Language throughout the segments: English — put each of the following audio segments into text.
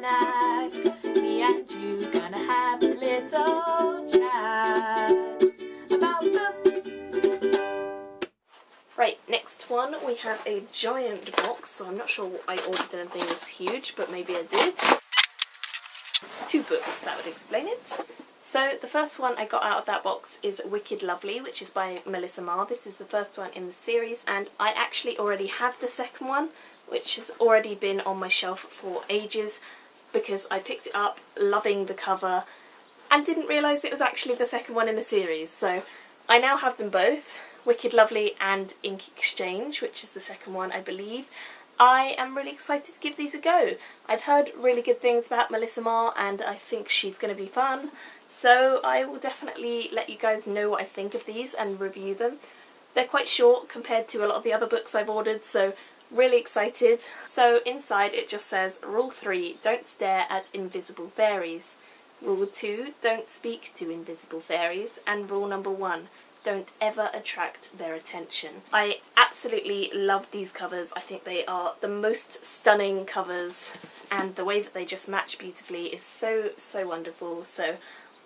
snack. Me and you gonna have a little chat about books. Right, next one we have a giant box, so I'm not sure what I ordered anything this huge, but maybe I did. It's 2 books, that would explain it. So the first one I got out of that box is Wicked Lovely, which is by Melissa Marr. This is the first one in the series, and I actually already have the second one, which has already been on my shelf for ages because I picked it up loving the cover and didn't realise it was actually the second one in the series. So I now have them both, Wicked Lovely and Ink Exchange, which is the second one I believe. I am really excited to give these a go. I've heard really good things about Melissa Marr and I think she's going to be fun, so I will definitely let you guys know what I think of these and review them. They're quite short compared to a lot of the other books I've ordered, so really excited. So inside it just says, Rule 3, don't stare at invisible fairies. Rule 2, don't speak to invisible fairies. And rule number 1, don't ever attract their attention. I absolutely love these covers. I think they are the most stunning covers, and the way that they just match beautifully is so wonderful. So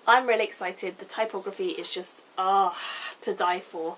I'm really excited. The typography is just to die for.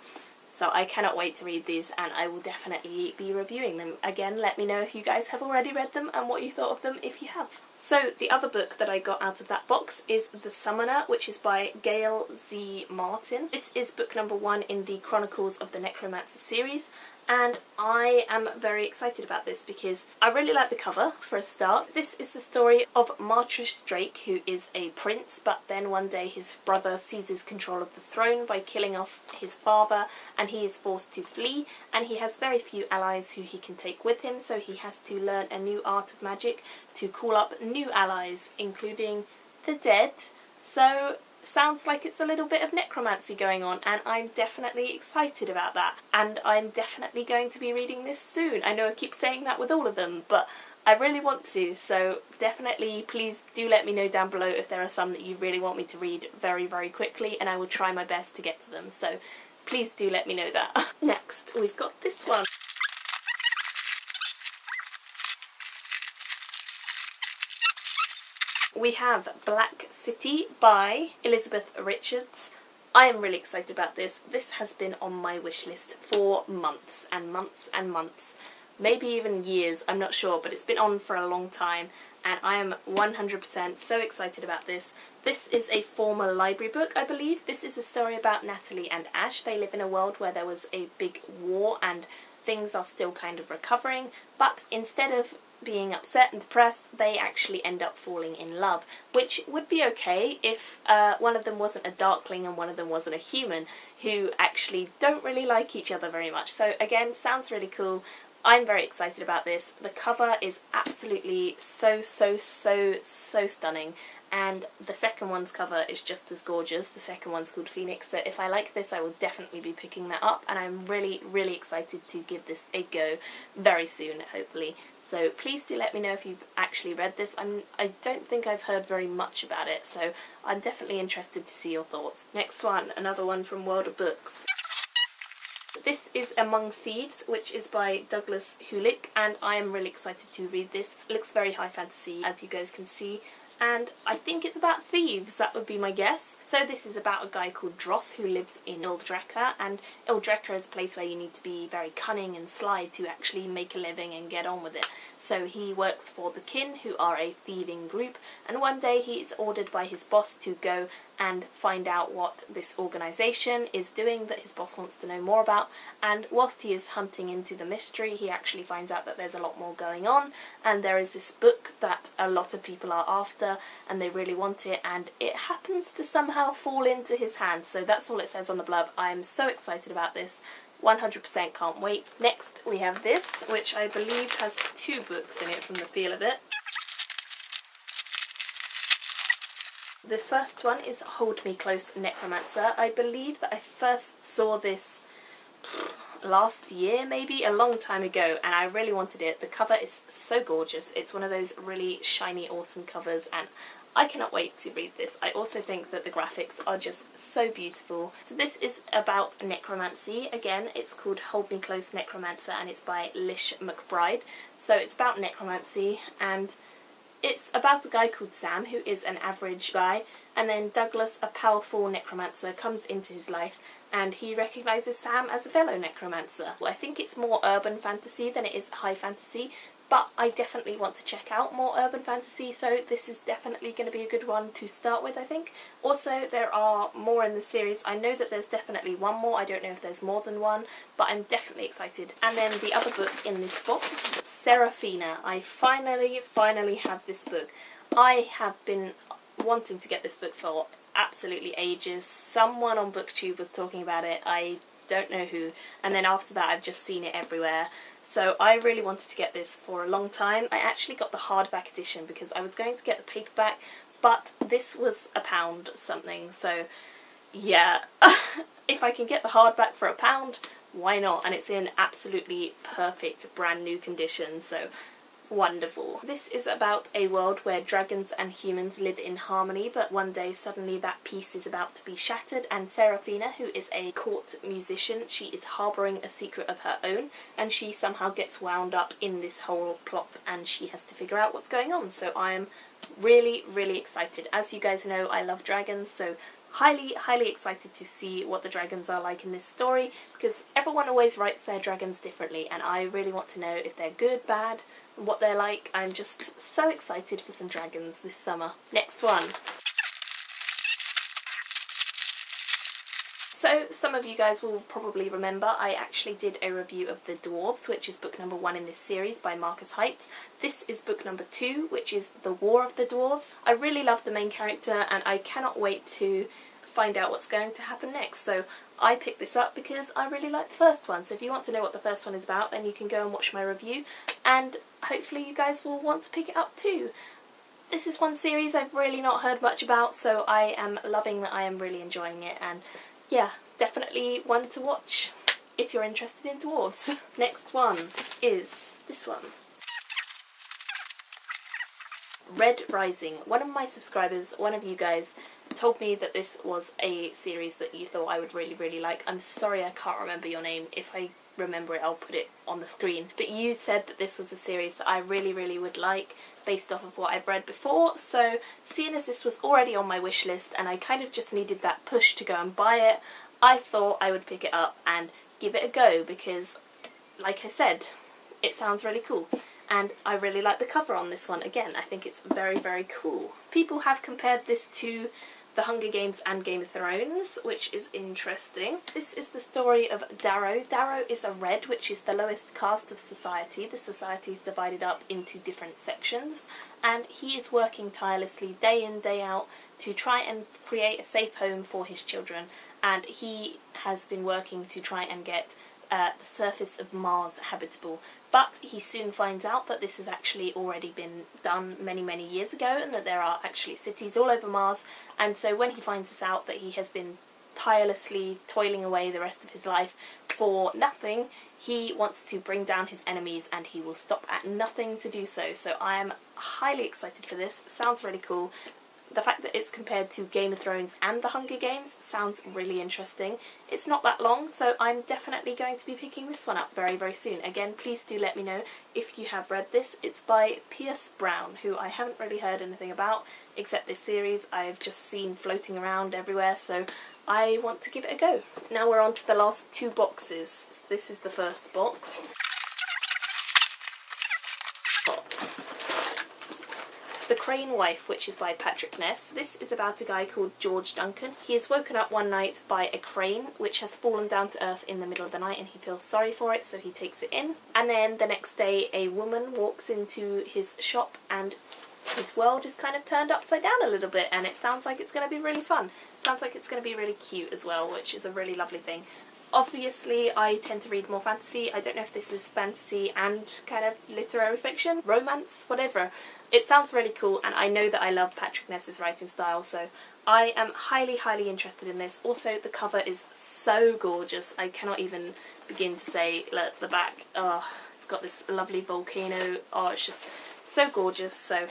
So I cannot wait to read these, and I will definitely be reviewing them. Again, let me know if you guys have already read them and what you thought of them if you have. So the other book that I got out of that box is The Summoner, which is by Gail Z. Martin. This is book number 1 in the Chronicles of the Necromancer series, and I am very excited about this because I really like the cover for a start. This is the story of Martrish Drake, who is a prince, but then one day his brother seizes control of the throne by killing off his father, and he is forced to flee, and he has very few allies who he can take with him, so he has to learn a new art of magic to call up new allies, including the dead. So sounds like it's a little bit of necromancy going on, and I'm definitely excited about that, and I'm definitely going to be reading this soon. I know I keep saying that with all of them, but I really want to, so definitely please do let me know down below if there are some that you really want me to read very quickly, and I will try my best to get to them, so please do let me know that. Next we've got this one. We have Black City by Elizabeth Richards. I am really excited about this. This has been on my wish list for months and months and months. Maybe even years, I'm not sure, but it's been on for a long time, and I am 100% so excited about this. This is a former library book, I believe. This is a story about Natalie and Ash. They live in a world where there was a big war and things are still kind of recovering, but instead of being upset and depressed, they actually end up falling in love, which would be okay if one of them wasn't a darkling and one of them wasn't a human, who actually don't really like each other very much. So again, sounds really cool. I'm very excited about this. The cover is absolutely so stunning, and the second one's cover is just as gorgeous. The second one's called Phoenix, so if I like this I will definitely be picking that up, and I'm really excited to give this a go very soon, hopefully. So please do let me know if you've actually read this. I don't think I've heard very much about it, so I'm definitely interested to see your thoughts. Next one, another one from World of Books. This is Among Thieves, which is by Douglas Huuuuge, and I am really excited to read this. It looks very high fantasy, as you guys can see, and I think it's about thieves, that would be my guess. So this is about a guy called Droth who lives in Ildreka, and Ildreka is a place where you need to be very cunning and sly to actually make a living and get on with it. So he works for the Kin, who are a thieving group, and one day he is ordered by his boss to go and find out what this organisation is doing that his boss wants to know more about, and whilst he is hunting into the mystery, he actually finds out that there's a lot more going on, and there is this book that a lot of people are after and they really want it, and it happens to somehow fall into his hands. So that's all it says on the blurb. I am so excited about this. 100% can't wait. Next we have this, which I believe has 2 books in it from the feel of it. The first one is Hold Me Close, Necromancer. I believe that I first saw this last year, maybe, a long time ago, and I really wanted it. The cover is so gorgeous. It's one of those really shiny, awesome covers, and I cannot wait to read this. I also think that the graphics are just so beautiful. So this is about necromancy. Again, it's called Hold Me Close, Necromancer, and it's by Lish McBride. So it's about necromancy, and It's about a guy called Sam, who is an average guy, and then Douglas, a powerful necromancer, comes into his life, and he recognises Sam as a fellow necromancer. I think it's more urban fantasy than it is high fantasy, but I definitely want to check out more urban fantasy, so this is definitely going to be a good one to start with, I think. Also, there are more in the series. I know that there's definitely one more. I don't know if there's more than one, but I'm definitely excited. And then the other book in this box, Seraphina. I finally have this book. I have been wanting to get this book for absolutely ages. Someone on BookTube was talking about it. I don't know who. And then after that, I've just seen it everywhere. So I really wanted to get this for a long time. I actually got the hardback edition because I was going to get the paperback, but this was £1 something, so yeah. If I can get the hardback for £1, why not? And it's in absolutely perfect brand new condition, so wonderful. This is about a world where dragons and humans live in harmony, but one day suddenly that peace is about to be shattered, and Seraphina, who is a court musician, she is harbouring a secret of her own, and she somehow gets wound up in this whole plot, and she has to figure out what's going on. So I am really excited. As you guys know, I love dragons, so highly excited to see what the dragons are like in this story, because everyone always writes their dragons differently, and I really want to know if they're good, bad, what they're like. I'm just so excited for some dragons this summer. Next one. So some of you guys will probably remember I actually did a review of The Dwarfs, which is book number 1 in this series by Marcus Heights. This is book number 2, which is The War of the Dwarves. I really love the main character, and I cannot wait to find out what's going to happen next. So I picked this up because I really like the first one. So if you want to know what the first one is about, then you can go and watch my review, and hopefully you guys will want to pick it up too. This is one series I've really not heard much about, so I am loving that. I am really enjoying it, and yeah, definitely one to watch if you're interested in dwarves. Next one is this one. Red Rising. One of my subscribers, one of you guys, told me that this was a series that you thought I would really like. I'm sorry I can't remember your name. If I remember it, I'll put it on the screen. But you said that this was a series that I really would like based off of what I've read before, so seeing as this was already on my wish list and I kind of just needed that push to go and buy it, I thought I would pick it up and give it a go because, like I said, it sounds really cool. And I really like the cover on this one. Again, I think it's very cool. People have compared this to The Hunger Games and Game of Thrones, which is interesting. This is the story of Darrow. Darrow is a red, which is the lowest caste of society. The society is divided up into different sections, and he is working tirelessly day in, day out to try and create a safe home for his children, and he has been working to try and get the surface of Mars habitable. But he soon finds out that this has actually already been done many years ago, and that there are actually cities all over Mars. And so when he finds this out, that he has been tirelessly toiling away the rest of his life for nothing, he wants to bring down his enemies, and he will stop at nothing to do so. So I am highly excited for this. It sounds really cool. The fact that it's compared to Game of Thrones and The Hunger Games sounds really interesting. It's not that long, so I'm definitely going to be picking this one up very soon. Again, please do let me know if you have read this. It's by Pierce Brown, who I haven't really heard anything about, except this series I've just seen floating around everywhere, so I want to give it a go. Now we're on to the last 2 boxes. This is the first box. The Crane Wife, which is by Patrick Ness. This is about a guy called George Duncan. He is woken up one night by a crane which has fallen down to earth in the middle of the night, and he feels sorry for it, so he takes it in. And then the next day a woman walks into his shop, and his world is kind of turned upside down a little bit, and it sounds like it's going to be really fun. It sounds like it's going to be really cute as well, which is a really lovely thing. Obviously, I tend to read more fantasy. I don't know if this is fantasy and kind of literary fiction, romance, whatever. It sounds really cool, and I know that I love Patrick Ness's writing style, so I am highly interested in this. Also, the cover is so gorgeous. I cannot even begin to say. Look, the back, oh, it's got this lovely volcano. Oh, it's just so gorgeous. So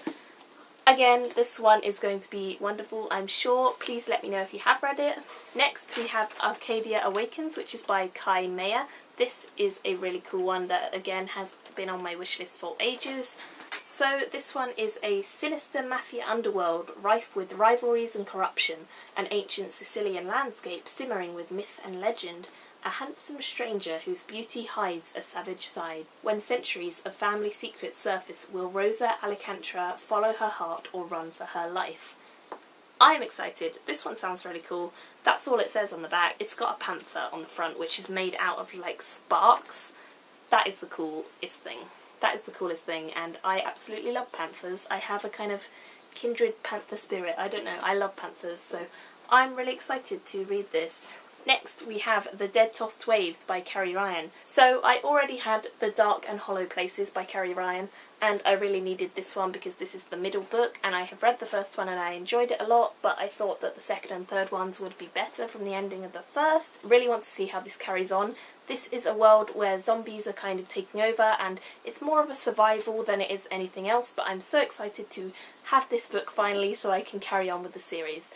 again, this one is going to be wonderful, I'm sure. Please let me know if you have read it. Next we have Arcadia Awakens, which is by Kai Mayer. This is a really cool one that again has been on my wish list for ages. So this one is a sinister mafia underworld rife with rivalries and corruption, an ancient Sicilian landscape simmering with myth and legend, a handsome stranger whose beauty hides a savage side. When centuries of family secrets surface, will Rosa Alicantra follow her heart or run for her life? I'm excited. This one sounds really cool. That's all it says on the back. It's got a panther on the front, which is made out of like sparks. That is the coolest thing. That is the coolest thing, and I absolutely love panthers. I have a kind of kindred panther spirit. I don't know, I love panthers, so I'm really excited to read this. Next we have The Dead Tossed Waves by Carrie Ryan. So I already had The Dark and Hollow Places by Carrie Ryan, and I really needed this one because this is the middle book, and I have read the first one and I enjoyed it a lot, but I thought that the second and third ones would be better from the ending of the first. Really want to see how this carries on. This is a world where zombies are kind of taking over, and it's more of a survival than it is anything else, but I'm so excited to have this book finally so I can carry on with the series.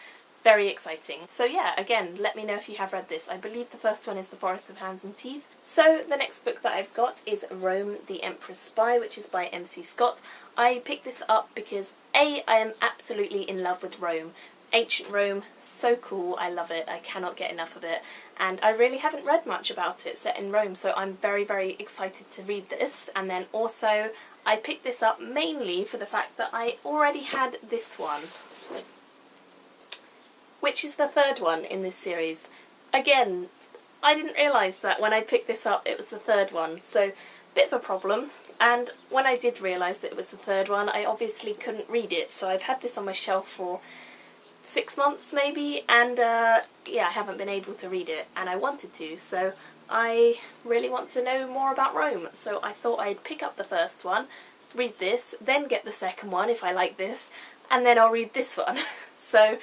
Very exciting. So yeah, again, let me know if you have read this. I believe the first one is The Forest of Hands and Teeth. So the next book that I've got is Rome, the Emperor's Spy, which is by MC Scott. I picked this up because I am absolutely in love with Rome. Ancient Rome, so cool, I love it, I cannot get enough of it, and I really haven't read much about it set in Rome, so I'm very, very excited to read this. And then also, I picked this up mainly for the fact that I already had this one, which is the third one in this series. Again, I didn't realise that when I picked this up it was the third one, so bit of a problem. And when I did realise that it was the third one, I obviously couldn't read it, so I've had this on my shelf for 6 months maybe, and yeah, I haven't been able to read it, and I wanted to, so I really want to know more about Rome, so I thought I'd pick up the first one, read this, then get the second one if I like this, and then I'll read this one. So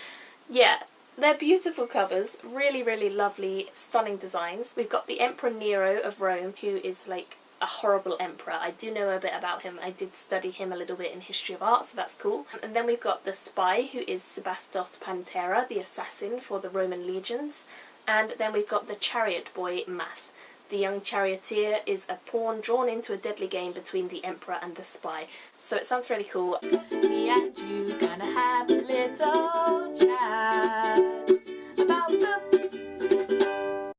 yeah, they're beautiful covers, really, really lovely, stunning designs. We've got the Emperor Nero of Rome, who is like a horrible emperor. I do know a bit about him. I did study him a little bit in history of art, so that's cool. And then we've got the spy, who is Sebastos Pantera, the assassin for the Roman legions. And then we've got the chariot boy, Math. The young charioteer is a pawn drawn into a deadly game between the emperor and the spy. So it sounds really cool. Me and you gonna have a little chat about the